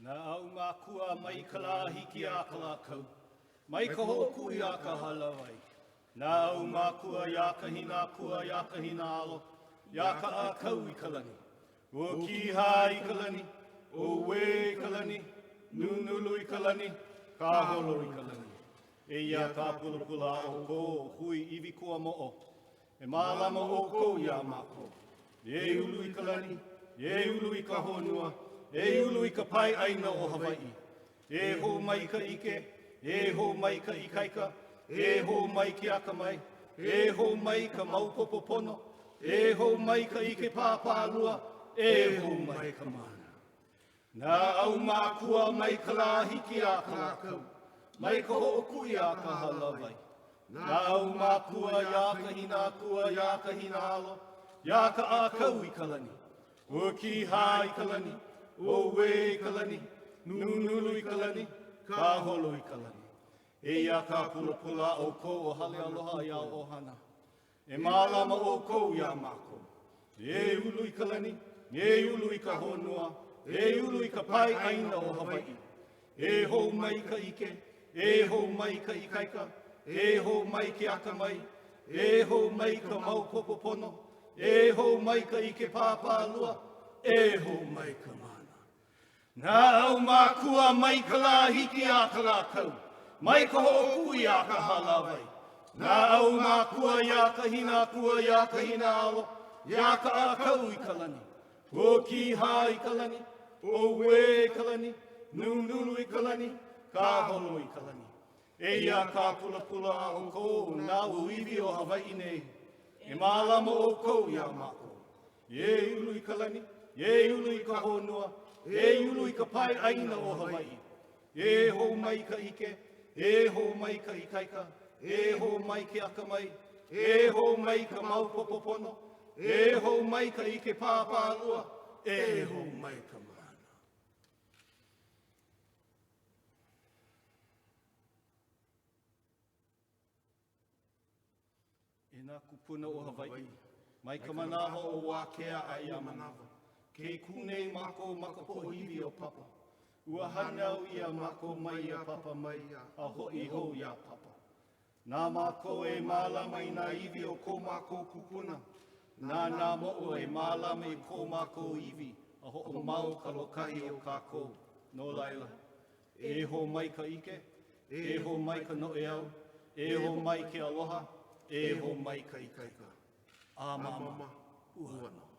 Nā au ngā kua mai ka la hiki a ka la kau, mai ka hoku i a ka halawai. Nā au ngā kua i a ka hina alo, i a ka a kau i ka lani. O ki hā i ka lani, o we i ka lani, nunulu i ka lani, ka holo i ka lani. E ia ka pula o ko, hui iwi kua mo'o, e mālama o ko i a mako. E ulu i ka lani, e ulu i ka honua, e ulu i ka pai aina o Hawai'i. E ho mai ka ike, e ho mai ka ikaika, e ho mai ki aka mai, e ho mai ka maupopo pono, e ho mai ka ike pāpālua, e ho mai ka mana. Nā au mākua mai ka la hiki a ka la kau, mai ka ho'oku i a ka halawai. Nā au mākua ia ka hina alo, ia ka a kau i ka lani. O ki hā i ka lani, o we i ka lani, nunulu i ka lani, ka holo i ka lani. E ia ka pula o ko o Halealoha Ayau o hana. E mālama o ko ia mako. E ulu i ka lani, e ulu i ka honua, e ulu i ka pai aina o Hawai'i. E ho mai ka ike, e ho mai ka ikaika, e ho mai ki aka mai, e ho mai ka maupopo pono, e ho mai ka ike pāpālua, e ho mai ka mana. Nā au mākua mai ka la hiki a ka la kau, mai ka ho'oku i a ka halawai. Nā au mākua ia ka hina alo, ia ka a kau i ka lani. O ki hā i ka lani, o we i ka lani, nunulu i ka lani, ka holo i ka lani. E ia ka pula o ko nā uiwi o Hawai'i nei, e mālama o ko ia mako. E ulu i ka lani, e ulu i ka honua, e ulu i ka pai aina o Hawai'i. E ho mai ka ike, e ho mai ka ikaika, e ho mai ki aka mai, e ho mai ka maupopo pono, e ho mai ka ike pāpālua, e ho mai ka mana. E nā kūpuna o Hawai'i, mai ka manawa o wākea a ia manawa. Kei kūnei mako makapohiwi o papa. Ua hanau ia mako mai a papa mai, a hoi ho ia papa. Nā mako e mālama i nā iwi o ko mako kūpuna. Nā mo'o e mālama i ko mako iwi, a ho'o mau ka lokahi o kākou. No laila, e ho mai ka ike, e ho mai ka no'e au, e ho mai ke aloha, e ho mai ka ikaika. A mama, uhana.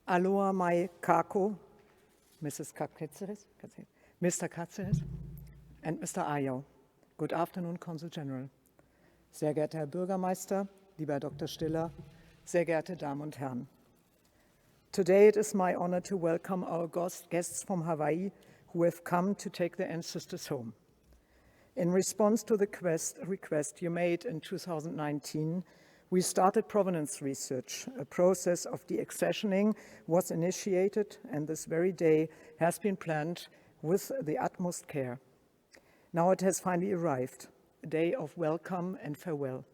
Aloha mai kako, Mrs. Caceres, Mr. Caceres, and Mr. Ayau. Good afternoon, Consul General. Sehr geehrter Herr Bürgermeister, lieber Herr Dr. Stiller, sehr geehrte Damen und Herren. Today it is my honor to welcome our guests from Hawaii who have come to take their ancestors home. In response to the request you made in 2019, we started provenance research. A process of deaccessioning was initiated, and this very day has been planned with the utmost care. Now it has finally arrived, a day of welcome and farewell,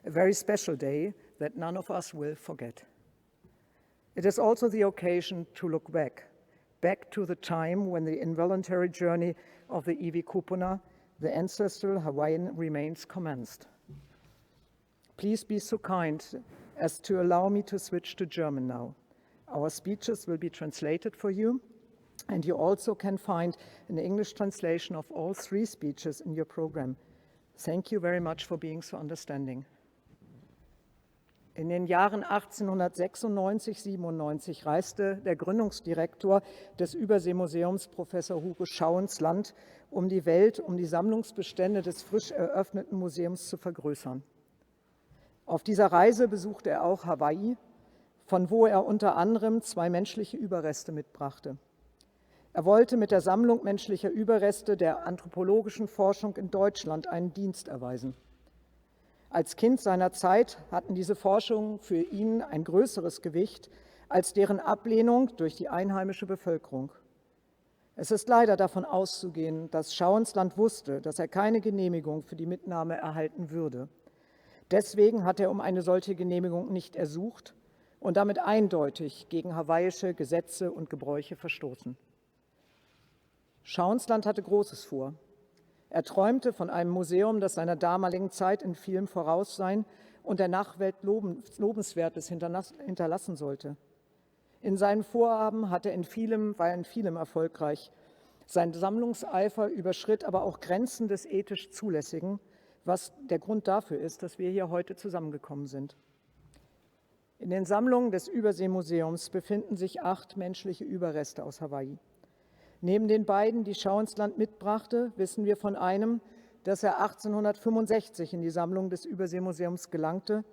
a very special day that none of us will forget. It is also the occasion to look back to the time when the involuntary journey of the iwi kūpuna, the ancestral Hawaiian remains, commenced. Please be so kind as to allow me to switch to German now. Our speeches will be translated for you, and you also can find an English translation of all 3 speeches in your program. Thank you very much for being so understanding. In den Jahren 1896–97 reiste der Gründungsdirektor des Übersee-Museums, Professor Hugo Schau, ins Land, um die Welt, um die Sammlungsbestände des frisch eröffneten Museums zu vergrößern. Auf dieser Reise besuchte er auch Hawaii, von wo er unter anderem 2 menschliche Überreste mitbrachte. Er wollte mit der Sammlung menschlicher Überreste der anthropologischen Forschung in Deutschland einen Dienst erweisen. Als Kind seiner Zeit hatten diese Forschungen für ihn ein größeres Gewicht als deren Ablehnung durch die einheimische Bevölkerung. Es ist leider davon auszugehen, dass Schau ins Land wusste, dass er keine Genehmigung für die Mitnahme erhalten würde. Deswegen hat er um eine solche Genehmigung nicht ersucht und damit eindeutig gegen hawaiische Gesetze und Gebräuche verstoßen. Schau ins Land hatte Großes vor. Er träumte von einem Museum, das seiner damaligen Zeit in vielem voraus sein und der Nachwelt Lobenswertes hinterlassen sollte. In seinen Vorhaben war er in vielem erfolgreich. Sein Sammlungseifer überschritt aber auch Grenzen des ethisch Zulässigen, was der Grund dafür ist, dass wir hier heute zusammengekommen sind. In den Sammlungen des Übersee-Museums befinden sich 8 menschliche Überreste aus Hawaii. Neben den beiden, die Schau ins Land mitbrachte, wissen wir von einem, dass er 1865 in die Sammlung des Übersee-Museums gelangte.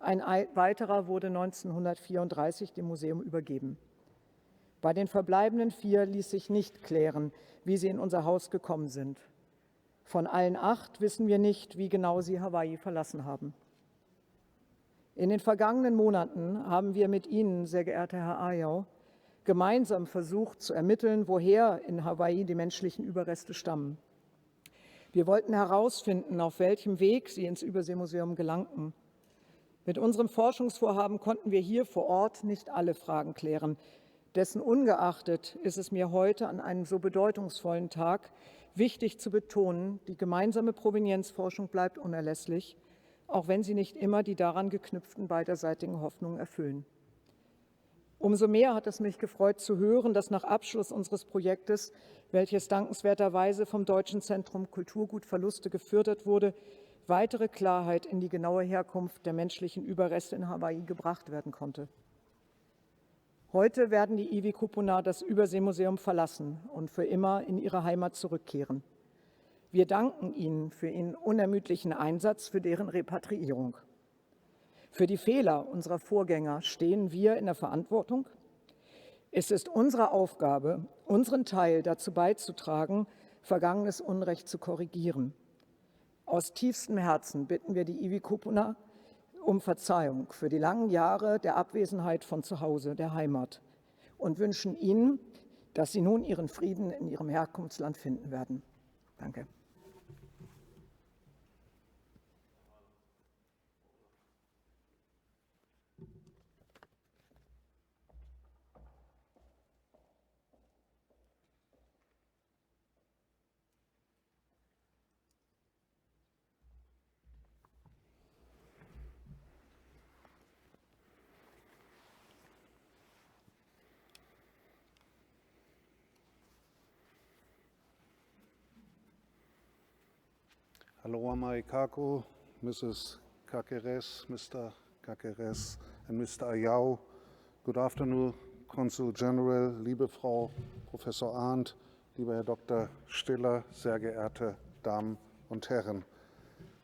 Ein weiterer wurde 1934 dem Museum übergeben. Bei den verbleibenden 4 ließ sich nicht klären, wie sie in unser Haus gekommen sind. Von allen 8 wissen wir nicht, wie genau sie Hawaii verlassen haben. In den vergangenen Monaten haben wir mit Ihnen, sehr geehrter Herr Ayau, gemeinsam versucht zu ermitteln, woher in Hawaii die menschlichen Überreste stammen. Wir wollten herausfinden, auf welchem Weg sie ins Überseemuseum gelangten. Mit unserem Forschungsvorhaben konnten wir hier vor Ort nicht alle Fragen klären. Dessen ungeachtet ist es mir heute an einem so bedeutungsvollen Tag wichtig zu betonen, die gemeinsame Provenienzforschung bleibt unerlässlich, auch wenn sie nicht immer die daran geknüpften beiderseitigen Hoffnungen erfüllen. Umso mehr hat es mich gefreut zu hören, dass nach Abschluss unseres Projektes, welches dankenswerterweise vom Deutschen Zentrum Kulturgutverluste gefördert wurde, weitere Klarheit in die genaue Herkunft der menschlichen Überreste in Hawaii gebracht werden konnte. Heute werden die iwi kūpuna das Überseemuseum verlassen und für immer in ihre Heimat zurückkehren. Wir danken Ihnen für Ihren unermüdlichen Einsatz für deren Repatriierung. Für die Fehler unserer Vorgänger stehen wir in der Verantwortung. Es ist unsere Aufgabe, unseren Teil dazu beizutragen, vergangenes Unrecht zu korrigieren. Aus tiefstem Herzen bitten wir die iwi kūpuna um Verzeihung für die langen Jahre der Abwesenheit von zu Hause, der Heimat, und wünschen Ihnen, dass Sie nun Ihren Frieden in Ihrem Herkunftsland finden werden. Danke. Aloha mai kako, Mrs. Caceres, Mr. Caceres, and Mr. Ayau. Good afternoon, Consul General, liebe Frau Professor Ahrndt, lieber Herr Dr. Stiller, sehr geehrte Damen und Herren.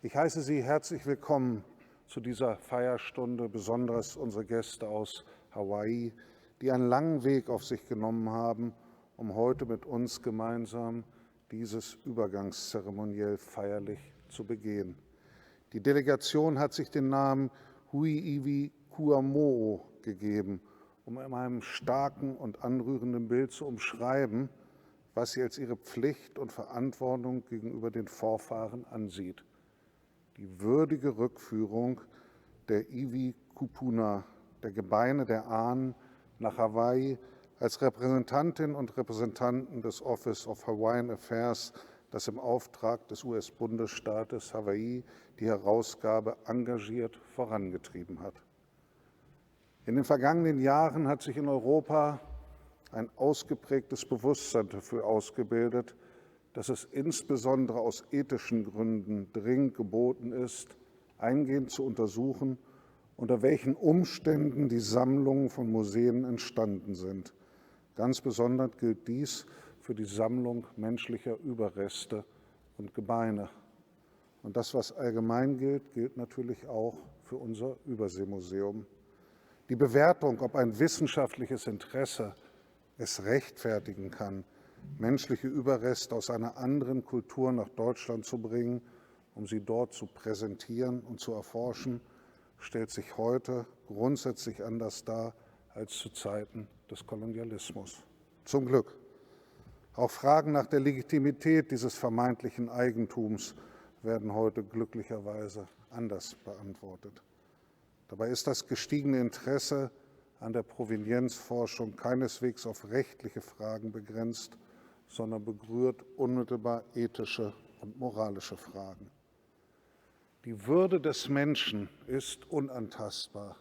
Ich heiße Sie herzlich willkommen zu dieser Feierstunde, besonders unsere Gäste aus Hawaii, die einen langen Weg auf sich genommen haben, um heute mit uns gemeinsam dieses übergangszeremoniell feierlich zu begehen. Die Delegation hat sich den Namen Hui'iwi Kuamo'o gegeben, um in einem starken und anrührenden Bild zu umschreiben, was sie als ihre Pflicht und Verantwortung gegenüber den Vorfahren ansieht. Die würdige Rückführung der Iwi Kūpuna, der Gebeine der Ahnen, nach Hawaii als Repräsentantinnen und Repräsentanten des Office of Hawaiian Affairs, das im Auftrag des US-Bundesstaates Hawai'i die Herausgabe engagiert vorangetrieben hat. In den vergangenen Jahren hat sich in Europa ein ausgeprägtes Bewusstsein dafür ausgebildet, dass es insbesondere aus ethischen Gründen dringend geboten ist, eingehend zu untersuchen, unter welchen Umständen die Sammlungen von Museen entstanden sind. Ganz besonders gilt dies für die Sammlung menschlicher Überreste und Gebeine. Und das, was allgemein gilt, gilt natürlich auch für unser Übersee-Museum. Die Bewertung, ob ein wissenschaftliches Interesse es rechtfertigen kann, menschliche Überreste aus einer anderen Kultur nach Deutschland zu bringen, um sie dort zu präsentieren und zu erforschen, stellt sich heute grundsätzlich anders dar als zu Zeiten des Kolonialismus. Zum Glück. Auch Fragen nach der Legitimität dieses vermeintlichen Eigentums werden heute glücklicherweise anders beantwortet. Dabei ist das gestiegene Interesse an der Provenienzforschung keineswegs auf rechtliche Fragen begrenzt, sondern berührt unmittelbar ethische und moralische Fragen. Die Würde des Menschen ist unantastbar.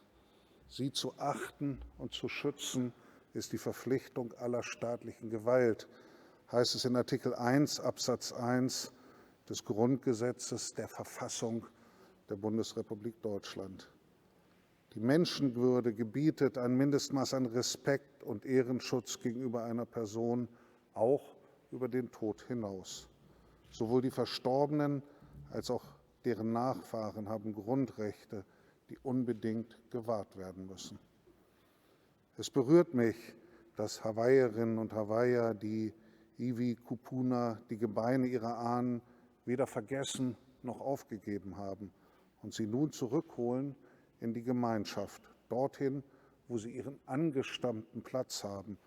Sie zu achten und zu schützen, ist die Verpflichtung aller staatlichen Gewalt, heißt es in Artikel 1 Absatz 1 des Grundgesetzes der Verfassung der Bundesrepublik Deutschland. Die Menschenwürde gebietet ein Mindestmaß an Respekt und Ehrenschutz gegenüber einer Person, auch über den Tod hinaus. Sowohl die Verstorbenen als auch deren Nachfahren haben Grundrechte, die unbedingt gewahrt werden müssen. Es berührt mich, dass Hawaiierinnen und Hawaiier die Iwi Kūpuna, die Gebeine ihrer Ahnen, weder vergessen noch aufgegeben haben und sie nun zurückholen in die Gemeinschaft, dorthin, wo sie ihren angestammten Platz haben,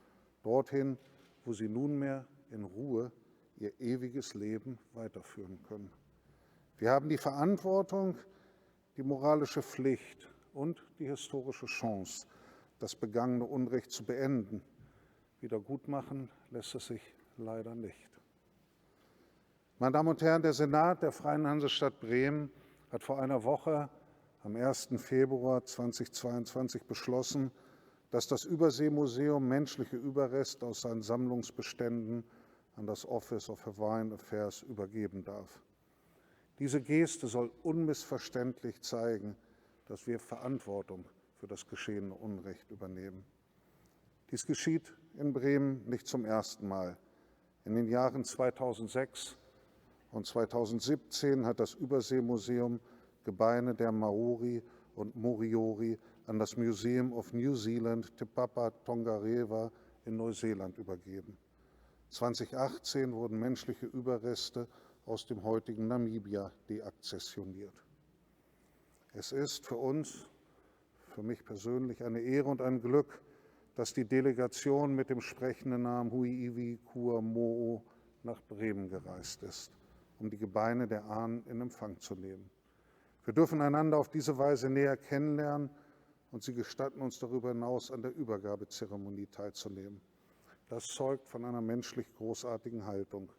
dorthin, wo sie nunmehr in Ruhe ihr ewiges Leben weiterführen können. Wir haben die Verantwortung, die moralische Pflicht und die historische Chance, das begangene Unrecht zu beenden. Wiedergutmachen lässt es sich leider nicht. Meine Damen und Herren, der Senat der Freien Hansestadt Bremen hat vor einer Woche am 1. Februar 2022 beschlossen, dass das Übersee-Museum menschliche Überreste aus seinen Sammlungsbeständen an das Office of Hawaiian Affairs übergeben darf. Diese Geste soll unmissverständlich zeigen, dass wir Verantwortung für das geschehene Unrecht übernehmen. Dies geschieht in Bremen nicht zum ersten Mal. In den Jahren 2006 und 2017 hat das Übersee-Museum Gebeine der Maori und Moriori an das Museum of New Zealand Te Papa Tongarewa in Neuseeland übergeben. 2018 wurden menschliche Überreste aus dem heutigen Namibia deakzessioniert. Es ist für uns, für mich persönlich, eine Ehre und ein Glück, dass die Delegation mit dem sprechenden Namen Hui'iwi Kuamo'o nach Bremen gereist ist, um die Gebeine der Ahnen in Empfang zu nehmen. Wir dürfen einander auf diese Weise näher kennenlernen und sie gestatten uns darüber hinaus, an der Übergabezeremonie teilzunehmen. Das zeugt von einer menschlich großartigen Haltung.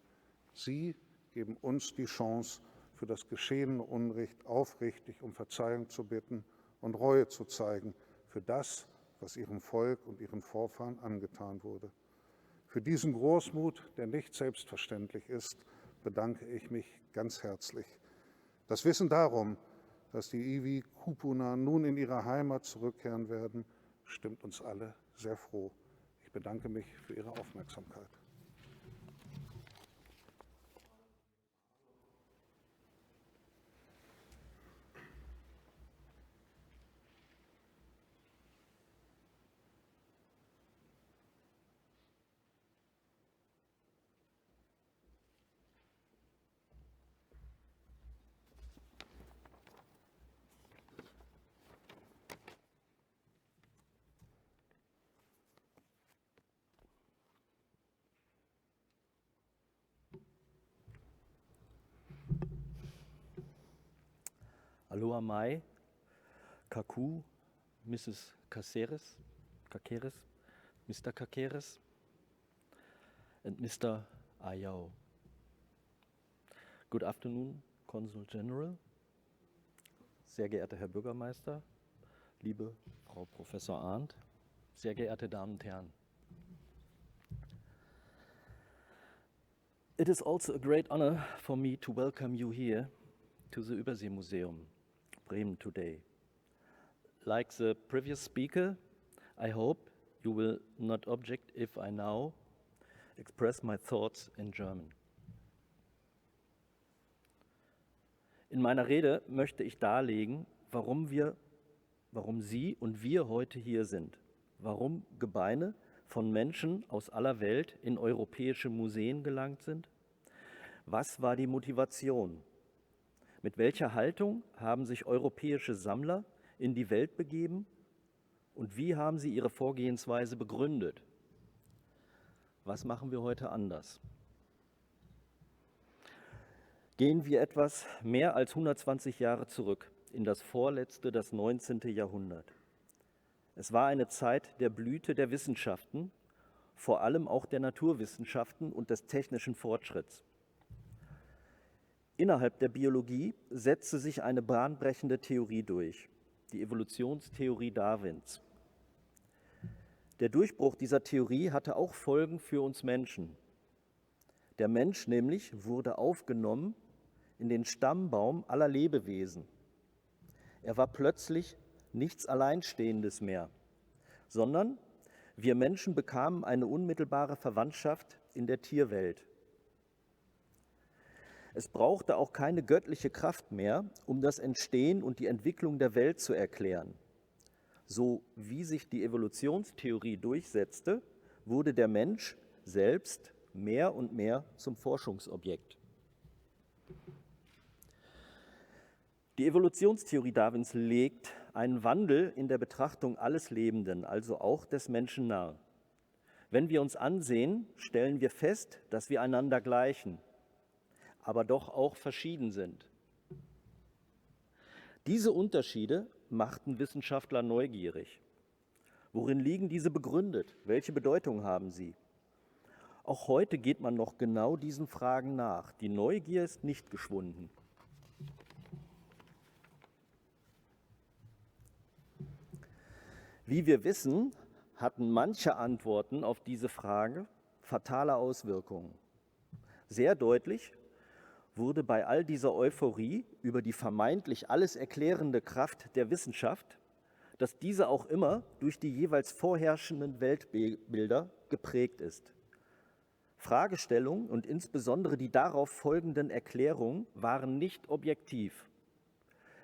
Sie geben uns die Chance, für das geschehene Unrecht aufrichtig um Verzeihung zu bitten und Reue zu zeigen für das, was ihrem Volk und ihren Vorfahren angetan wurde. Für diesen Großmut, der nicht selbstverständlich ist, bedanke ich mich ganz herzlich. Das Wissen darum, dass die Iwi Kūpuna nun in ihre Heimat zurückkehren werden, stimmt uns alle sehr froh. bedanke mich für Ihre Aufmerksamkeit. Aloha mai, kaku, Mrs. Caceres, Mr. Caceres, and Mr. Ayau. Good afternoon, Consul General, sehr geehrter Herr Bürgermeister, liebe Frau Professor Ahrndt, sehr geehrte Damen und Herren. It is also a great honor for me to welcome you here to the Übersee-Museum Bremen today. Like the previous speaker, I hope you will not object if I now express my thoughts in German. In meiner Rede möchte ich darlegen, warum Sie und wir heute hier sind, warum Gebeine von Menschen aus aller Welt in europäische Museen gelangt sind. Was war die Motivation? Mit welcher Haltung haben sich europäische Sammler in die Welt begeben und wie haben sie ihre Vorgehensweise begründet? Was machen wir heute anders? Gehen wir etwas mehr als 120 Jahre zurück in das vorletzte, das 19. Jahrhundert. Es war eine Zeit der Blüte der Wissenschaften, vor allem auch der Naturwissenschaften und des technischen Fortschritts. Innerhalb der Biologie setzte sich eine bahnbrechende Theorie durch, die Evolutionstheorie Darwins. Der Durchbruch dieser Theorie hatte auch Folgen für uns Menschen. Der Mensch nämlich wurde aufgenommen in den Stammbaum aller Lebewesen. Er war plötzlich nichts Alleinstehendes mehr, sondern wir Menschen bekamen eine unmittelbare Verwandtschaft in der Tierwelt. Es brauchte auch keine göttliche Kraft mehr, um das Entstehen und die Entwicklung der Welt zu erklären. So wie sich die Evolutionstheorie durchsetzte, wurde der Mensch selbst mehr und mehr zum Forschungsobjekt. Die Evolutionstheorie Darwins legt einen Wandel in der Betrachtung alles Lebenden, also auch des Menschen nahe. Wenn wir uns ansehen, stellen wir fest, dass wir einander gleichen, aber doch auch verschieden sind. Diese Unterschiede machten Wissenschaftler neugierig. Worin liegen diese begründet? Welche Bedeutung haben sie? Auch heute geht man noch genau diesen Fragen nach. Die Neugier ist nicht geschwunden. Wie wir wissen, hatten manche Antworten auf diese Frage fatale Auswirkungen. Sehr deutlich wurde bei all dieser Euphorie über die vermeintlich alles erklärende Kraft der Wissenschaft, dass diese auch immer durch die jeweils vorherrschenden Weltbilder geprägt ist. Fragestellungen und insbesondere die darauf folgenden Erklärungen waren nicht objektiv.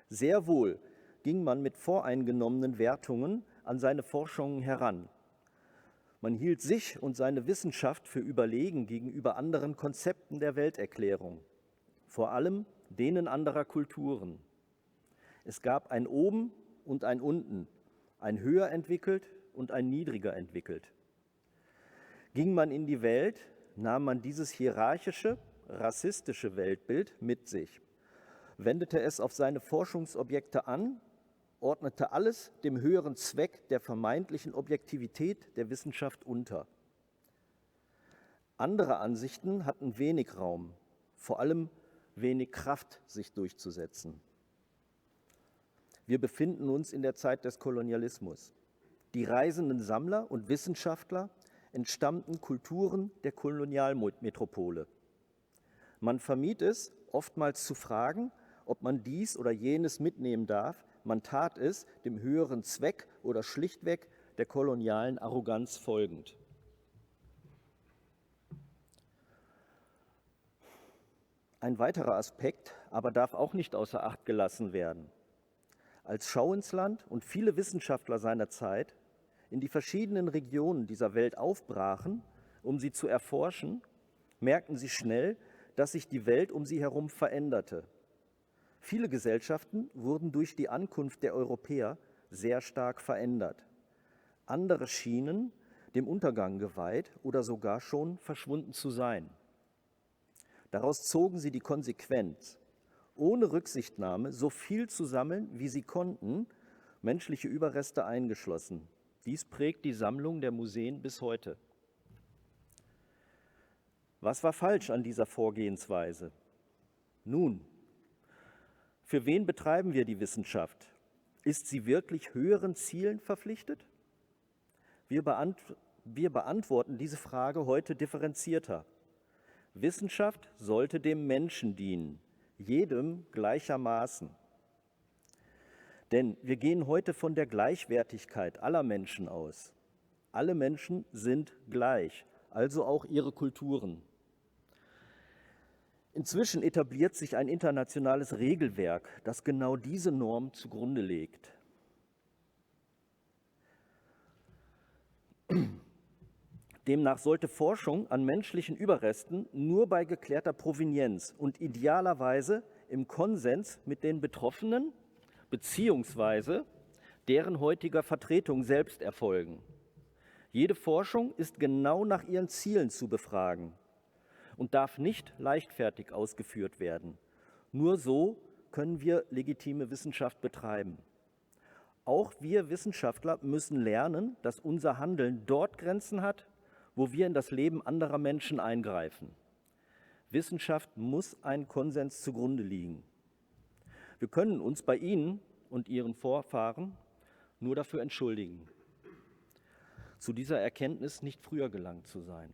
Sehr wohl ging man mit voreingenommenen Wertungen an seine Forschungen heran. Man hielt sich und seine Wissenschaft für überlegen gegenüber anderen Konzepten der Welterklärung, vor allem denen anderer Kulturen. Es gab ein Oben und ein Unten, ein höher entwickelt und ein niedriger entwickelt. Ging man in die Welt, nahm man dieses hierarchische, rassistische Weltbild mit sich, wendete es auf seine Forschungsobjekte an, ordnete alles dem höheren Zweck der vermeintlichen Objektivität der Wissenschaft unter. Andere Ansichten hatten wenig Raum, vor allem wenig Kraft, sich durchzusetzen. Wir befinden uns in der Zeit des Kolonialismus. Die reisenden Sammler und Wissenschaftler entstammten Kulturen der Kolonialmetropole. Man vermied es, oftmals zu fragen, ob man dies oder jenes mitnehmen darf. Man tat es dem höheren Zweck oder schlichtweg der kolonialen Arroganz folgend. Ein weiterer Aspekt aber darf auch nicht außer Acht gelassen werden. Als Schauinsland und viele Wissenschaftler seiner Zeit in die verschiedenen Regionen dieser Welt aufbrachen, um sie zu erforschen, merkten sie schnell, dass sich die Welt um sie herum veränderte. Viele Gesellschaften wurden durch die Ankunft der Europäer sehr stark verändert. Andere schienen dem Untergang geweiht oder sogar schon verschwunden zu sein. Daraus zogen sie die Konsequenz, ohne Rücksichtnahme so viel zu sammeln, wie sie konnten, menschliche Überreste eingeschlossen. Dies prägt die Sammlung der Museen bis heute. Was war falsch an dieser Vorgehensweise? Nun, für wen betreiben wir die Wissenschaft? Ist sie wirklich höheren Zielen verpflichtet? Wir beantworten diese Frage heute differenzierter. Wissenschaft sollte dem Menschen dienen, jedem gleichermaßen. Denn wir gehen heute von der Gleichwertigkeit aller Menschen aus. Alle Menschen sind gleich, also auch ihre Kulturen. Inzwischen etabliert sich ein internationales Regelwerk, das genau diese Norm zugrunde legt. Demnach sollte Forschung an menschlichen Überresten nur bei geklärter Provenienz und idealerweise im Konsens mit den Betroffenen bzw. deren heutiger Vertretung selbst erfolgen. Jede Forschung ist genau nach ihren Zielen zu befragen und darf nicht leichtfertig ausgeführt werden. Nur so können wir legitime Wissenschaft betreiben. Auch wir Wissenschaftler müssen lernen, dass unser Handeln dort Grenzen hat, wo wir in das Leben anderer Menschen eingreifen. Wissenschaft muss ein Konsens zugrunde liegen. Wir können uns bei Ihnen und Ihren Vorfahren nur dafür entschuldigen, zu dieser Erkenntnis nicht früher gelangt zu sein.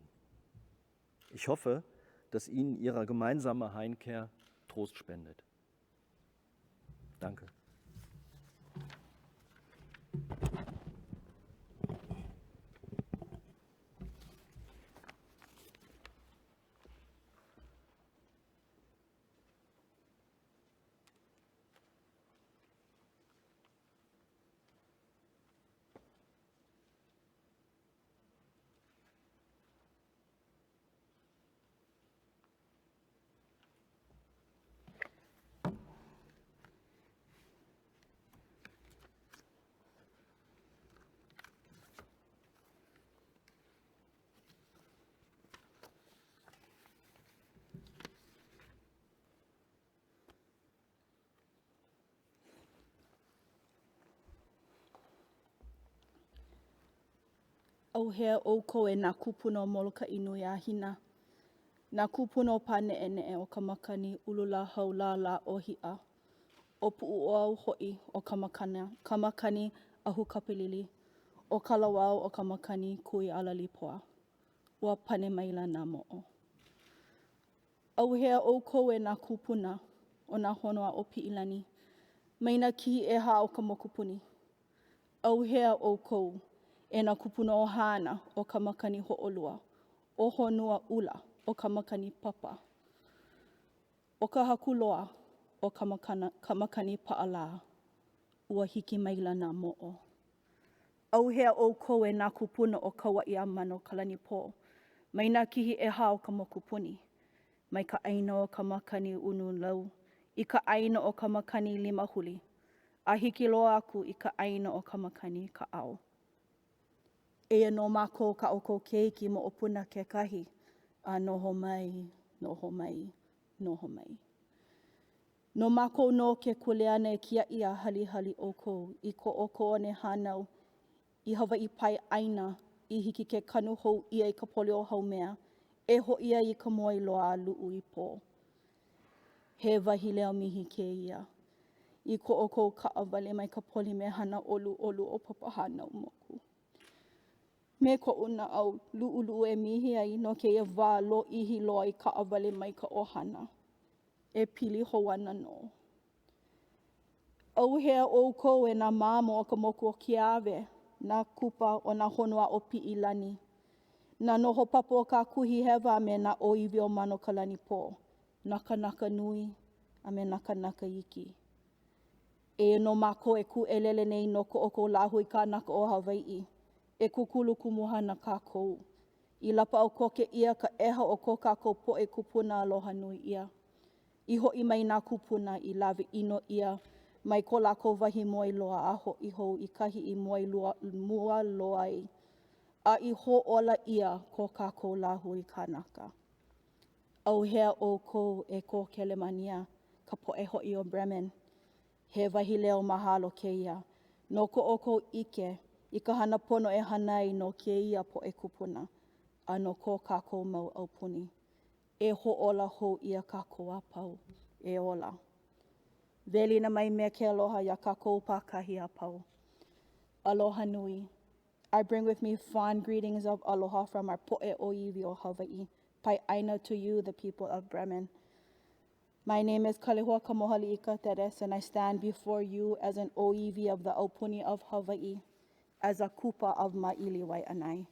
Ich hoffe, dass Ihnen Ihre gemeinsame Heimkehr Trost spendet. Danke. Au hea o koe nā kūpuna o Moloka Inui a hina. Nā kūpuna o pāne e o ka makani ulula hau la o hi'a. O puu o au hoi o ka makani ahu kapilili. O kalawau o ka makani kui alali poa. Ua pane maila nā mo'o. Au hea o koe nā kūpuna o nā honua o Pi'ilani. Maina ki e ha o ka mokupuni. Au hea o kou. E nā kupuna o hāna o ka makani ho'olua, o honua ula o ka makani papa, o ka hakuloa o ka makani pa'ala, ua hiki maila nā mo'o. Au hea o koe nā kupuna o Kaua'i a mano kalani pō, mai nā kihi e hā o ka mokupuni, mai ka aina o ka makani unu lau, i ka aina o ka makani lima huli, a hiki loa aku i ka aina o ka makani ka ao. Eia no mākou ka oko keiki mo opuna ke kahi, a noho mai, noho mai, noho mai. No mākou no ke kuleana e kia ia hali o kou, i ko oko one hānau, i Hawai'i pai aina, i hiki ke kanu hou ia i ka pole o haumea, e ho ia i ka moi loa a lu'u i pō. He wahi leo mihi ke ia, i ko oko ka awale mai ka poli me hana olu o papahana moku. Me ko una au lu'ulu e mihi ai no ke ia wā lo ihi loa i ka awale mai ka ohana. E pili ho ana no. Au hea o kou e nā māmo o ka moku o Kiawe, nā kupa o nā honua o Pi'ilani. Nā noho papo o ka kuhi hewa me nā oiwi o mano kalani pō. naka naka nui, a me naka naka iki. E no mako e ku elele nei no ko oko lahui ka naka o Hawai'i. E kukulu kumuha na kākou. I lapa o koke ia ka eha o ko kākou po e kūpuna aloha nui ia. I ho'i mai nā kūpuna i lawe ino ia mai ko lākou wahi moi loa a ho'i hou i kahi i moi mua loa ai. A i ho ola ia ko kākou lahui kanaka. Au hea o ko e ko kelemania ka po e ho'i o Bremen. He wahi leo mahalo ke ia. No ko oko ike i ka hana pono e hanai no ke ia po e kupuna. A no ko kākou mau au puni. E ho ola ho ia kākou a pau. E ola. Velina mai mea ke aloha ia kākou pākahi a pau. Aloha nui. I bring with me fond greetings of aloha from our po'e oiwi o Hawai'i. Pai aina to you, the people of Bremen. My name is Kalehua Caceres, and I stand before you as an oiwi of the Aupuni of Hawai'i, as a kupa of Ma'ili Wai'anai.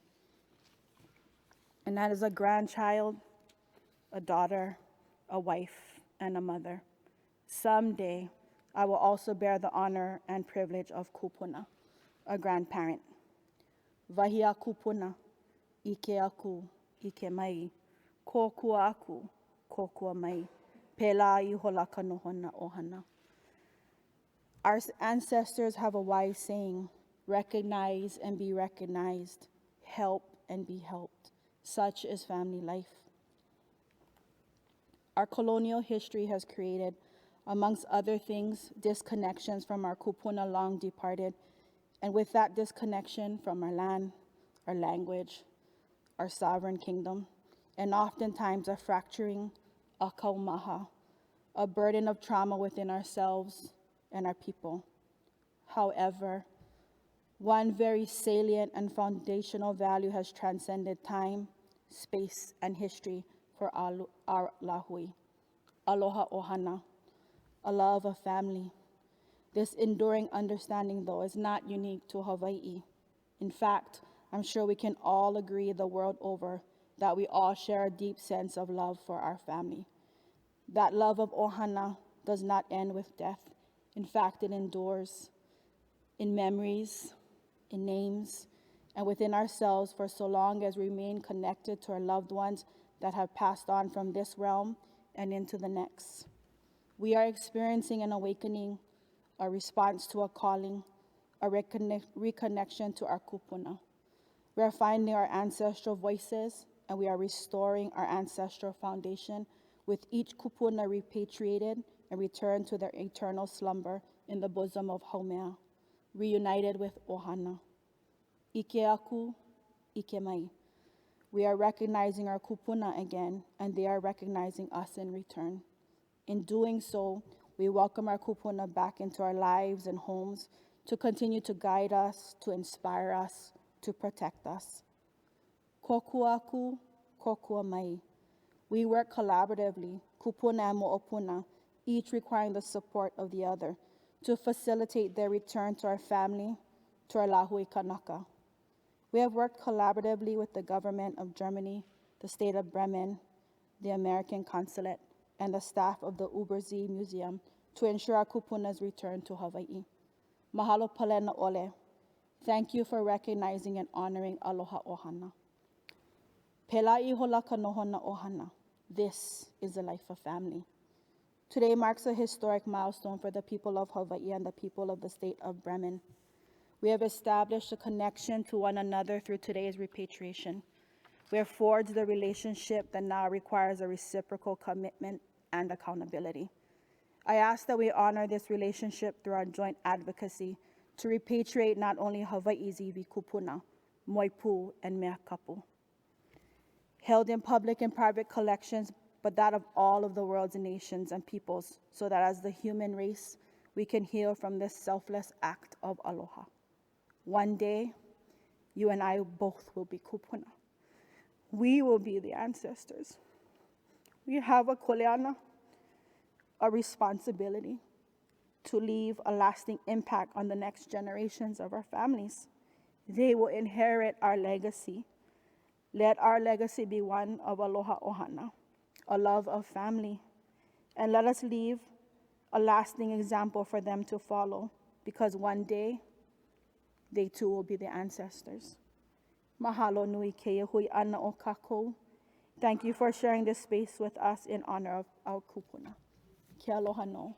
And that is a grandchild, a daughter, a wife, and a mother. Someday, I will also bear the honor and privilege of kūpuna, a grandparent. Wahia kūpuna, ike aku, ike mai, kōkua aku, kōkua mai, pēlā I holaka nohona ohana. Our ancestors have a wise saying, recognize and be recognized, help and be helped. Such is family life. Our colonial history has created, amongst other things, disconnections from our kūpuna long departed, and with that disconnection from our land, our language, our sovereign kingdom, and oftentimes a fracturing, a kaumaha, a burden of trauma within ourselves and our people. However, one very salient and foundational value has transcended time, space, and history for our lahui. Aloha ohana, a love of family. This enduring understanding, though, is not unique to Hawai'i. In fact, I'm sure we can all agree the world over that we all share a deep sense of love for our family. That love of ohana does not end with death. In fact, it endures in memories, in names, and within ourselves for so long as we remain connected to our loved ones that have passed on from this realm and into the next. We are experiencing an awakening, a response to a calling, a reconnection to our kūpuna. We are finding our ancestral voices, and we are restoring our ancestral foundation with each kūpuna repatriated and returned to their eternal slumber in the bosom of Haumea, reunited with ohana. Ike aku, ike mai. We are recognizing our kūpuna again, and they are recognizing us in return. In doing so, we welcome our kūpuna back into our lives and homes to continue to guide us, to inspire us, to protect us. Kokua aku, kokua mai. We work collaboratively, kūpuna and mo'opuna, each requiring the support of the other, to facilitate their return to our family, to our lahui kanaka. We have worked collaboratively with the government of Germany, the state of Bremen, the American consulate, and the staff of the Übersee-Museum to ensure our kūpuna's return to Hawai'i. Mahalo palena ole. Thank you for recognizing and honoring aloha ohana. Pēlā I holaka nohona ohana. This is a life of family. Today marks a historic milestone for the people of Hawai'i and the people of the state of Bremen. We have established a connection to one another through today's repatriation. We have forged the relationship that now requires a reciprocal commitment and accountability. I ask that we honor this relationship through our joint advocacy to repatriate not only Hawai'i's iwi kūpuna, moipu, and mea kapu, held in public and private collections, but that of all of the world's nations and peoples, so that as the human race, we can heal from this selfless act of aloha. One day, you and I both will be kūpuna. We will be the ancestors. We have a koleana, a responsibility to leave a lasting impact on the next generations of our families. They will inherit our legacy. Let our legacy be one of aloha ohana, a love of family, And let us leave a lasting example for them to follow, because one day, they too will be their ancestors. Mahalo nui ke hui ana o kākou. Thank you for sharing this space with us in honor of our kūpuna. Ke aloha no.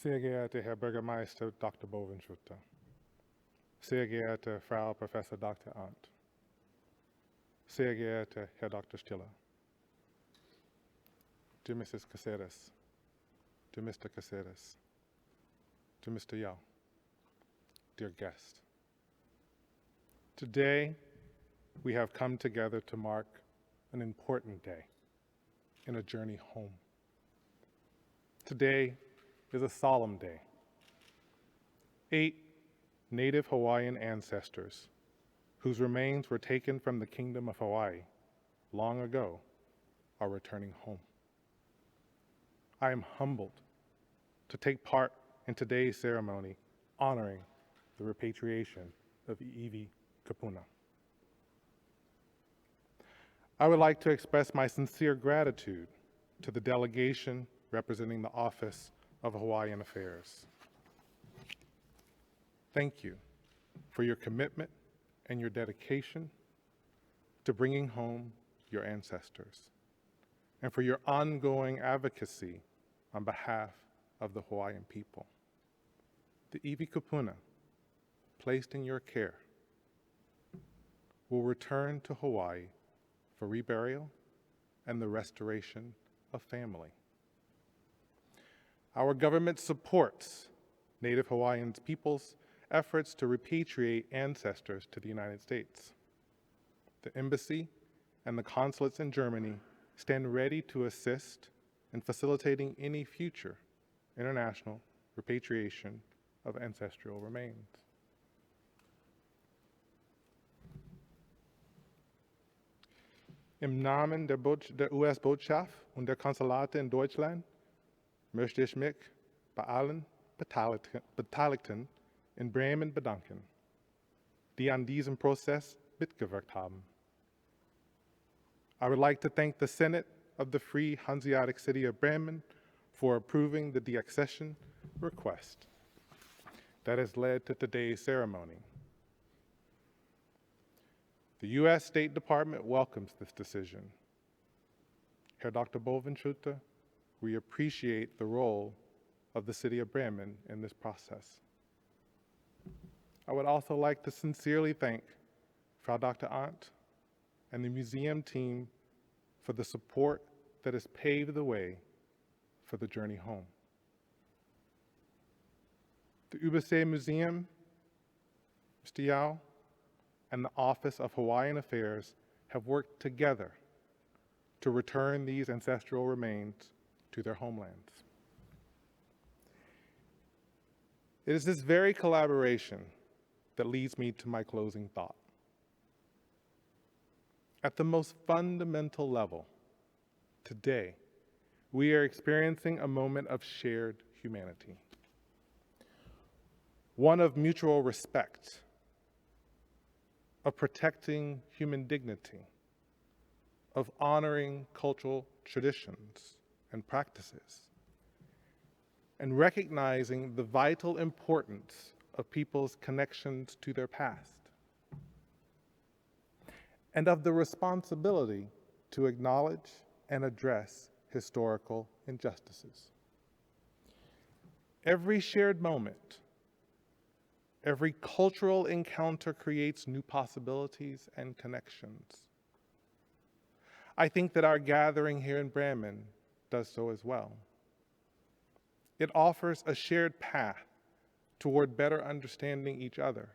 Sehr geehrter Herr Bürgermeister Dr. Bovenschulte, sehr geehrte Frau Professor Dr. Ahrndt, sehr geehrter Herr Dr. Stiller, dear Mrs. Caceres, dear Mr. Caceres, dear Mr. Yao, dear guest. Today, we have come together to mark an important day in a journey home. Today is a solemn day. 8 native Hawaiian ancestors whose remains were taken from the Kingdom of Hawaii long ago are returning home. I am humbled to take part in today's ceremony honoring the repatriation of iwi kūpuna. I would like to express my sincere gratitude to the delegation representing the Office of Hawaiian Affairs. Thank you for your commitment and your dedication to bringing home your ancestors, and for your ongoing advocacy on behalf of the Hawaiian people. The iwi kūpuna, placed in your care, will return to Hawaii for reburial and the restoration of family. Our government supports Native Hawaiian people's efforts to repatriate ancestors to the United States. The embassy and the consulates in Germany stand ready to assist in facilitating any future international repatriation of ancestral remains. Im Namen der US-Botschaft und der Konsulate in Deutschland möchte ich mich bei allen Beteiligten in Bremen bedanken, die an diesem Prozess mitgewirkt haben. I would like to thank the Senate of the Free Hanseatic City of Bremen for approving the deaccession request that has led to today's ceremony. The U.S. State Department welcomes this decision. Herr Dr. Bovenschulte, we appreciate the role of the City of Bremen in this process. I would also like to sincerely thank Frau Dr. Ahrndt and the museum team for the support that has paved the way for the journey home. The Übersee-Museum, Mr. Yao, and the Office of Hawaiian Affairs have worked together to return these ancestral remains to their homelands. It is this very collaboration that leads me to my closing thought. At the most fundamental level, today, we are experiencing a moment of shared humanity, one of mutual respect, of protecting human dignity, of honoring cultural traditions and practices, and recognizing the vital importance of people's connections to their past, and of the responsibility to acknowledge and address historical injustices. Every shared moment, every cultural encounter creates new possibilities and connections. I think that our gathering here in Bremen does so as well. It offers a shared path toward better understanding each other,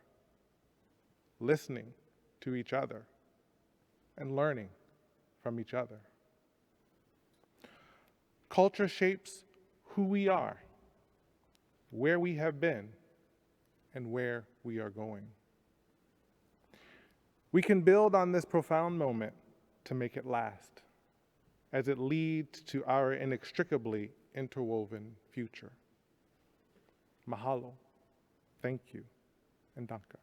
listening to each other, and learning from each other. Culture shapes who we are, where we have been, and where we are going. We can build on this profound moment to make it last, as it leads to our inextricably interwoven future. Mahalo, thank you, and danke.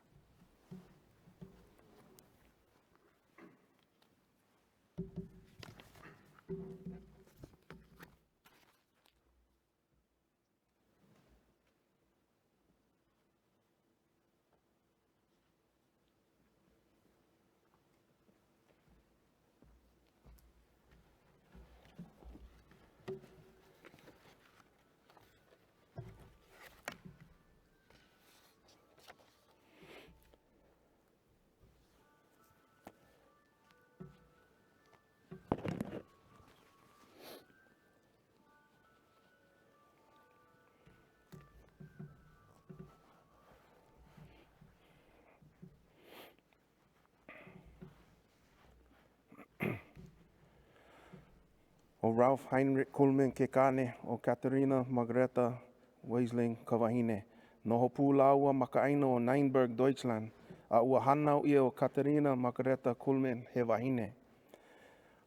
O Ralph Heinrich Kuhlman Kekane, o Katerina Margareta Weisling Kawahine, noho pūlaua makaino o Neinberg, Deutschland, a ua hanau ia o Katerina Margareta Kuhlman he wahine.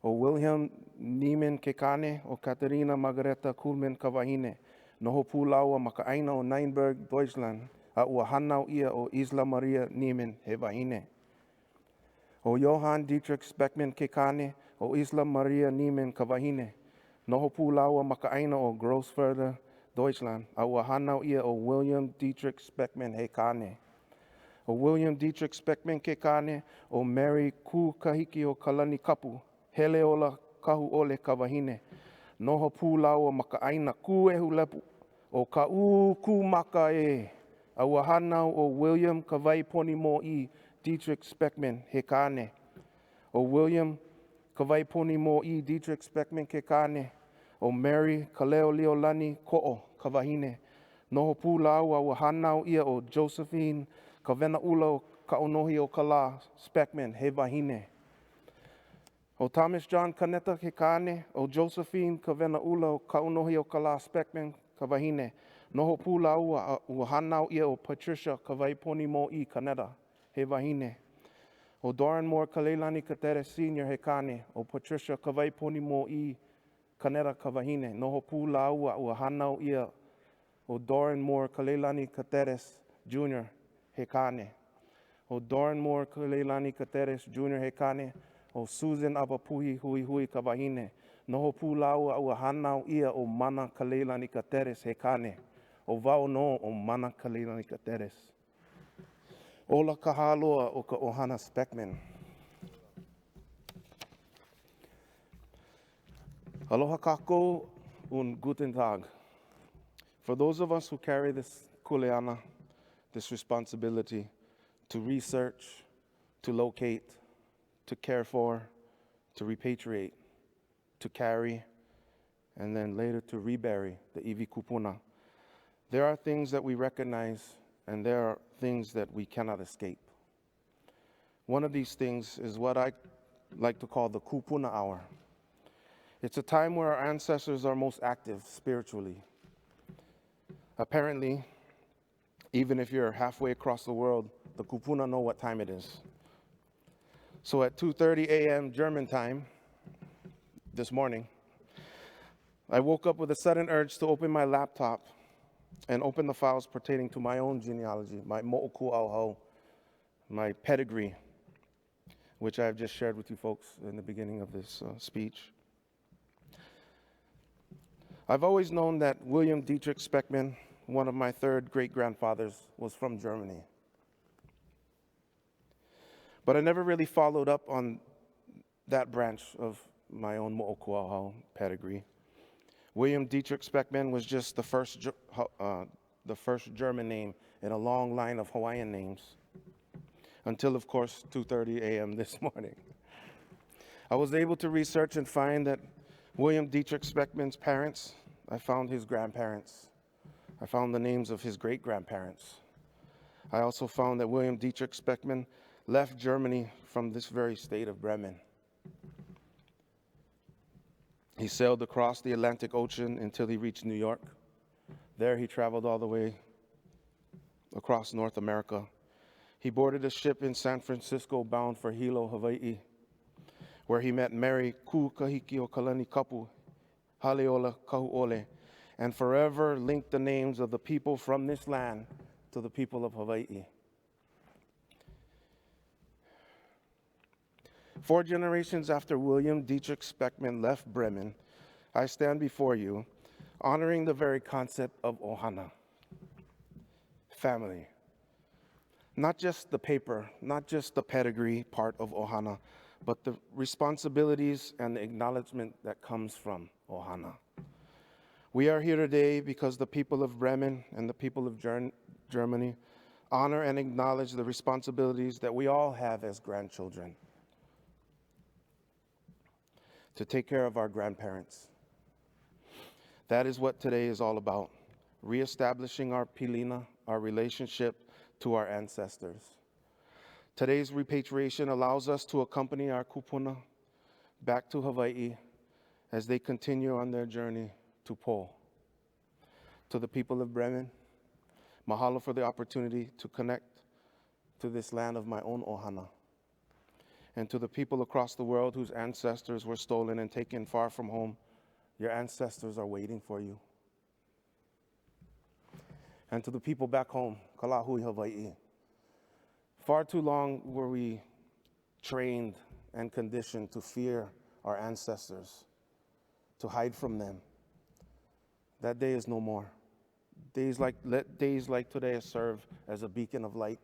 O Wilhelm Niemann Kekane, o Katerina Margareta Kuhlman Kawahine, noho pūlaua makaino o Neinberg, Deutschland, a ua hanau ia o Isla Maria Niemann he wahine. O Johann Dietrich Speckman Kekane, o Isla Maria Niemann Kawahine, noho pūlaua makaina o Grossfurther, Deutschland, a ua hanau ia o William Dietrich Speckman Kekane. O William Dietrich Speckman Kekane, o Mary Ku Kahiki o Kalani Kapu, Halealoha Kahu Ole Kawahine, noho pūlaua makaina ku ehu lepu, o ka ku maka e, a ua hanau o William Kawai Poni Mo I Dietrich Speckman Kekane. O William Kawai Poni Mo I Dietrich Speckman Kekane, o Mary Kaleo Leolani Ko'o Kawahine, noho pūlaua ua hanau ia o Josephine Kawena Ula o Kaonohi o Kala Speckman he wahine. O Thomas John Kaneta Kekane, o Josephine Kawena Ula o Kaonohi o Kala Speckman Kawahine, noho pūlaua ua hanau ia o Patricia Kawai Poni Mo I Kaneta he wahine. O Darion Moore Kalelani Caceres Sr. Hekane, o Patricia Kawai Poni Mo I Kaneta Kawahine, noho pūlaua ua hanau ia o Darion Moore Kalelani Caceres Jr. Hekane. O Darion Moore Kalelani Caceres Jr. Hekane, o Susan Apapuhi Hui Hui Kawahine, noho pūlaua ua hanau ia o Mana Kalelani Caceres Hekane, o wao no o Mana Kalelani Caceres. Ola kahaloa o ka ohana Speckman. Aloha kako und guten Tag. For those of us who carry this kuleana, this responsibility to research, to locate, to care for, to repatriate, to carry, and then later to rebury the iwi kūpuna, there are things that we recognize and there are things that we cannot escape. One of these things is what I like to call the kūpuna hour. It's a time where our ancestors are most active spiritually. Apparently, even if you're halfway across the world, the kūpuna know what time it is. So at 2:30 a.m. German time this morning, I woke up with a sudden urge to open my laptop and open the files pertaining to my own genealogy, my mo'oku'auhau, my pedigree, which I've just shared with you folks in the beginning of this speech. I've always known that William Dietrich Speckman, one of my third great-grandfathers, was from Germany. But I never really followed up on that branch of my own mo'oku'auhau pedigree. William Dietrich Speckman was just the first German name in a long line of Hawaiian names, until, of course, 2:30 a.m. this morning. I was able to research and find that William Dietrich Speckman's parents, I found his grandparents. I found the names of his great-grandparents. I also found that William Dietrich Speckman left Germany from this very state of Bremen. He sailed across the Atlantic Ocean until he reached New York. There he traveled all the way across North America. He boarded a ship in San Francisco bound for Hilo, Hawaii, where he met Mary Kūkahiki Kapu, Halealoha Ayau, and forever linked the names of the people from this land to the people of Hawaii. 4 generations after William Dietrich Speckman left Bremen, I stand before you honoring the very concept of ohana, family. Not just the paper, not just the pedigree part of ohana, but the responsibilities and the acknowledgement that comes from ohana. We are here today because the people of Bremen and the people of Germany honor and acknowledge the responsibilities that we all have as grandchildren to take care of our grandparents. That is what today is all about, reestablishing our pilina, our relationship to our ancestors. Today's repatriation allows us to accompany our kūpuna back to Hawaii as they continue on their journey to Po. To the people of Bremen, mahalo for the opportunity to connect to this land of my own ohana. And to the people across the world whose ancestors were stolen and taken far from home, your ancestors are waiting for you. And to the people back home, Kalahui Hawaii, far too long were we trained and conditioned to fear our ancestors, to hide from them. That day is no more. Let days like today serve as a beacon of light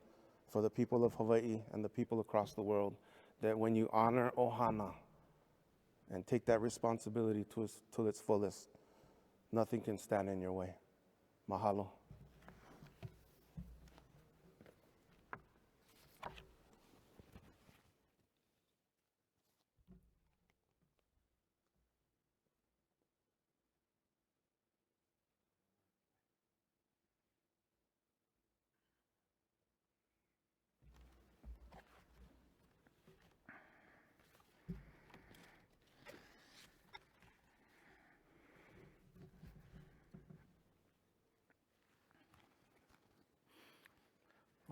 for the people of Hawaii and the people across the world, that when you honor ohana and take that responsibility to its fullest, nothing can stand in your way. Mahalo.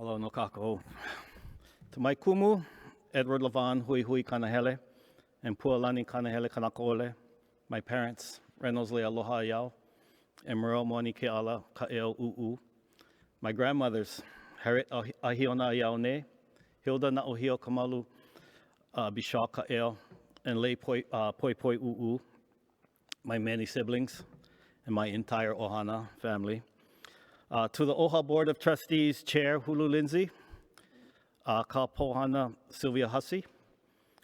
Aloha no kākou. To my kumu, Edward Lavan, Hui Hui Kanahele, and Pualani Kanahele Kanakaole, my parents, Reynolds Aloha Ayau, and Merle Moni Keala Ka'eo U'u, my grandmothers, Harriet Ahiona Ayaone, Hilda Na'ohio Kamalu Bishaw Ka'eo, and Lei Poi Poi U'u, my many siblings, and my entire ohana family. To the OHA Board of Trustees Chair Hulu Lindsay, Ka Pohana Sylvia Hussey,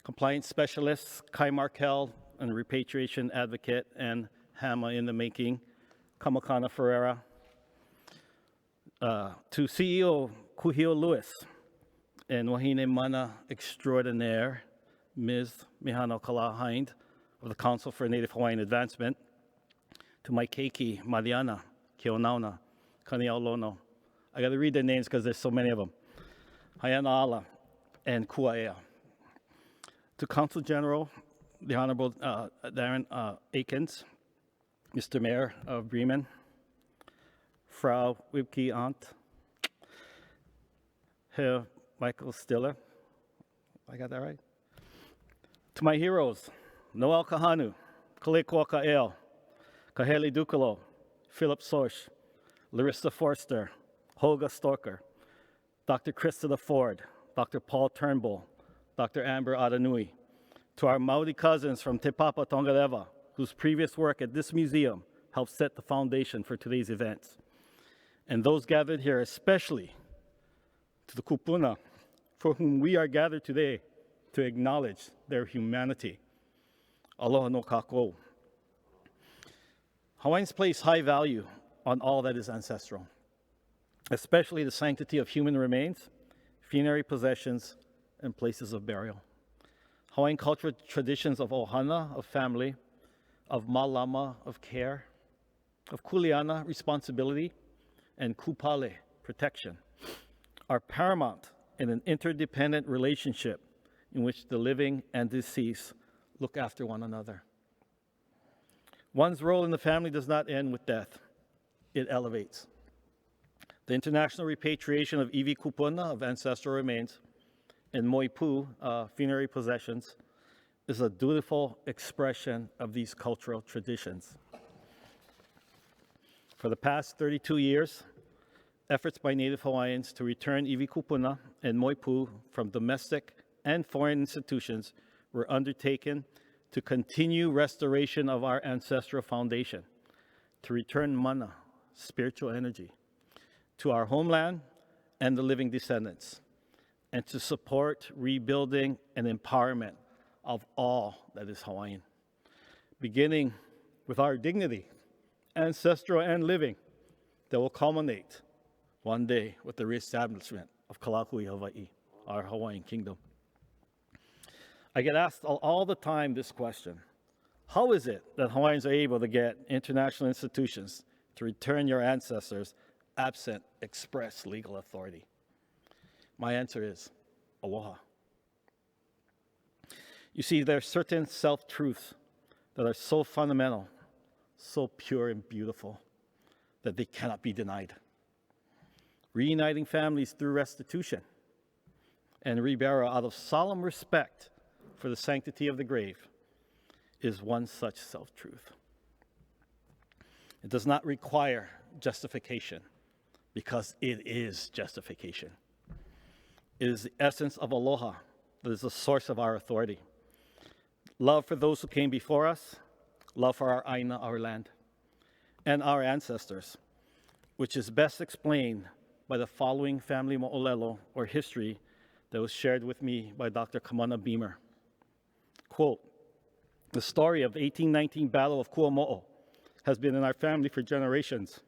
Compliance Specialist Kai Markel, and Repatriation Advocate and Hama in the Making, Kamakana Ferreira. To CEO Kuhio Lewis and Wahine Mana Extraordinaire, Ms. Mihano Kala-Hind of the Council for Native Hawaiian Advancement. To my keiki, Mariana Keonauna, Kaniao Lono. I got to read their names because there's so many of them. Hayana Ala and Kuaea. To Consul General, the Honorable Darion Akins, Mr. Mayor of Bremen, Frau Wiebke Ahrndt, Herr Michael Stiller. I got that right? To my heroes, Noel Kahanu, Kalehua Caceres, Kahele Dukalo, Philip Sorsch, Larissa Forster, Holga Storker, Dr. Krista Ford, Dr. Paul Turnbull, Dr. Amber Adanui. To our Maori cousins from Te Papa Tongareva, whose previous work at this museum helped set the foundation for today's events. And those gathered here, especially to the kūpuna, for whom we are gathered today to acknowledge their humanity. Aloha no kākou. Hawaiians place high value on all that is ancestral, especially the sanctity of human remains, funerary possessions, and places of burial. Hawaiian cultural traditions of ohana, of family, of malama, of care, of kuleana, responsibility, and kupale, protection, are paramount in an interdependent relationship in which the living and deceased look after one another. One's role in the family does not end with death. It elevates. The international repatriation of iwi kūpuna, of ancestral remains, and moipu, funerary possessions, is a dutiful expression of these cultural traditions. For the past 32 years, efforts by Native Hawaiians to return iwi kūpuna and moipu from domestic and foreign institutions were undertaken to continue restoration of our ancestral foundation, to return mana, spiritual energy, to our homeland and the living descendants, and to support rebuilding and empowerment of all that is Hawaiian, beginning with our dignity, ancestral and living, that will culminate one day with the reestablishment of Kalehua Hawaii, our Hawaiian kingdom. I get asked all the time this question: how is it that Hawaiians are able to get international institutions to return your ancestors absent express legal authority? My answer is aloha. You see, there are certain self-truths that are so fundamental, so pure and beautiful, that they cannot be denied. Reuniting families through restitution and reburial out of solemn respect for the sanctity of the grave is one such self-truth. It does not require justification, because it is justification. It is the essence of aloha that is the source of our authority. Love for those who came before us, love for our aina, our land, and our ancestors, which is best explained by the following family mo'olelo, or history, that was shared with me by Dr. Kamana Beamer. Quote, "The story of the 1819 Battle of Kuamo'o has been in our family for generations.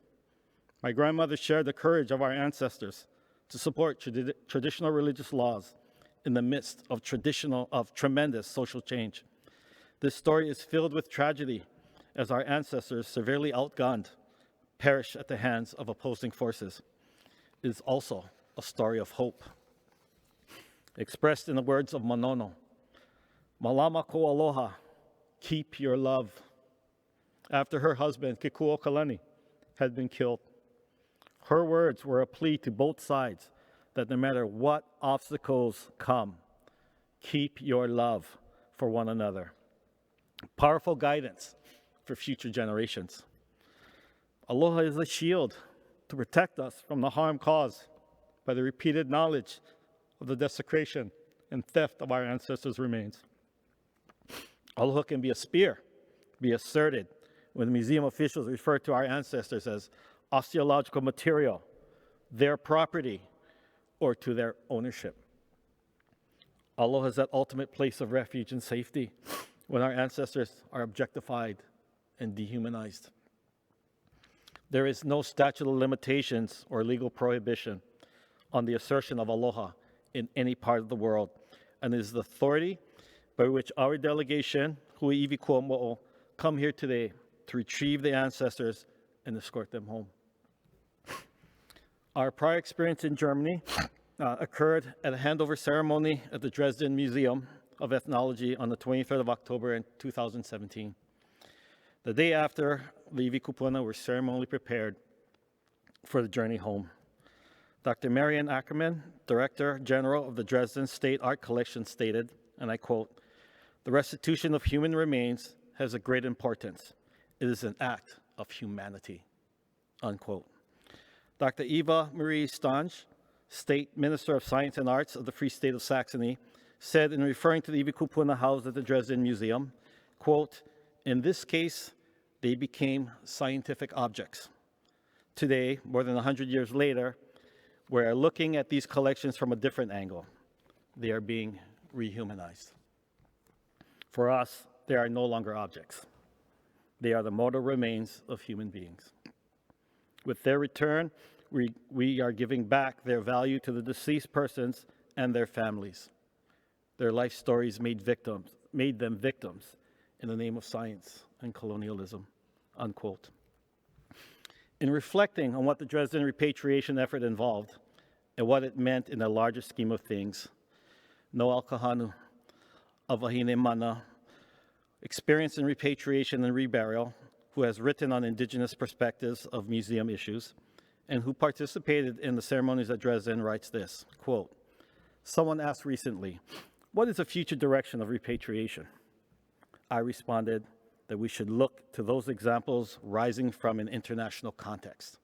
My grandmother shared the courage of our ancestors to support traditional religious laws in the midst of tremendous social change. This story is filled with tragedy as our ancestors, severely outgunned, perished at the hands of opposing forces. It is also a story of hope. Expressed in the words of Manono, Malama ko aloha, keep your love. After her husband, Kekuokalani, had been killed, her words were a plea to both sides that no matter what obstacles come, keep your love for one another. Powerful guidance for future generations. Aloha is a shield to protect us from the harm caused by the repeated knowledge of the desecration and theft of our ancestors' remains. Aloha can be a spear, be asserted when museum officials refer to our ancestors as osteological material, their property, or to their ownership. Aloha is that ultimate place of refuge and safety when our ancestors are objectified and dehumanized. There is no statute of limitations or legal prohibition on the assertion of aloha in any part of the world, and it is the authority by which our delegation, Hui Iwi Kuamo'o, come here today to retrieve the ancestors and escort them home. Our prior experience in Germany occurred at a handover ceremony at the Dresden Museum of Ethnology on the 23rd of October in 2017. The day after, the iwi kūpuna were ceremonially prepared for the journey home. Dr. Marian Ackerman, Director General of the Dresden State Art Collection, stated, and I quote, "The restitution of human remains has a great importance. It is an act of humanity," unquote. Dr. Eva Marie Stange, State Minister of Science and Arts of the Free State of Saxony, said in referring to the iwi kūpuna housed at the Dresden Museum, quote, "In this case, they became scientific objects. Today, more than 100 years later, we are looking at these collections from a different angle. They are being rehumanized. For us, they are no longer objects. They are the mortal remains of human beings. With their return, we are giving back their value to the deceased persons and their families. Their life stories made them victims in the name of science and colonialism, unquote. In reflecting on what the Dresden repatriation effort involved and what it meant in the larger scheme of things, Noel Kahanu of Wahine Mana, experienced in repatriation and reburial, who has written on indigenous perspectives of museum issues, and who participated in the ceremonies at Dresden, writes this, quote, "Someone asked recently, what is the future direction of repatriation? I responded that we should look to those examples rising from an international context.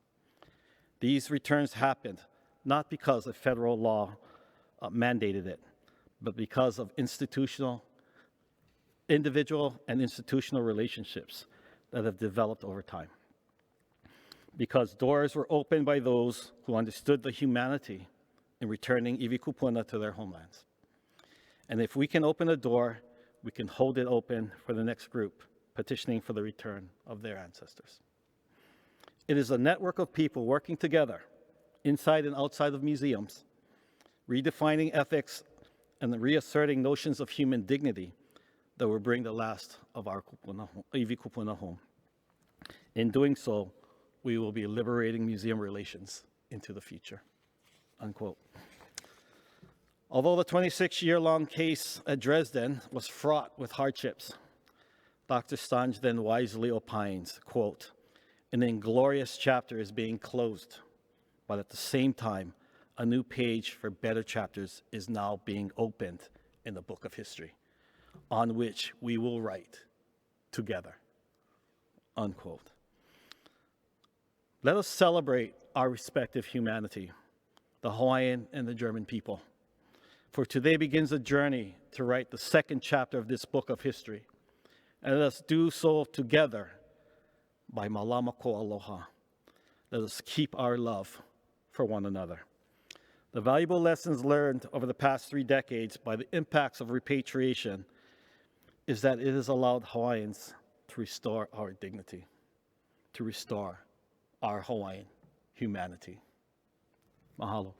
These returns happened not because a federal law mandated it, but because of individual and institutional relationships that have developed over time. Because doors were opened by those who understood the humanity in returning iwi kūpuna to their homelands. And if we can open a door, we can hold it open for the next group petitioning for the return of their ancestors. It is a network of people working together, inside and outside of museums, redefining ethics and reasserting notions of human dignity that will bring the last of our iwi kūpuna home. In doing so, we will be liberating museum relations into the future," unquote. Although the 26-year-long case at Dresden was fraught with hardships, Dr. Stange then wisely opines, quote, "An inglorious chapter is being closed, but at the same time, a new page for better chapters is now being opened in the book of history, on which we will write together," unquote. Let us celebrate our respective humanity, the Hawaiian and the German people. For today begins a journey to write the second chapter of this book of history. And let us do so together by malama ko aloha. Let us keep our love for one another. The valuable lessons learned over the past 3 decades by the impacts of repatriation is that it has allowed Hawaiians to restore our dignity, to restore our Hawaiian humanity. Mahalo.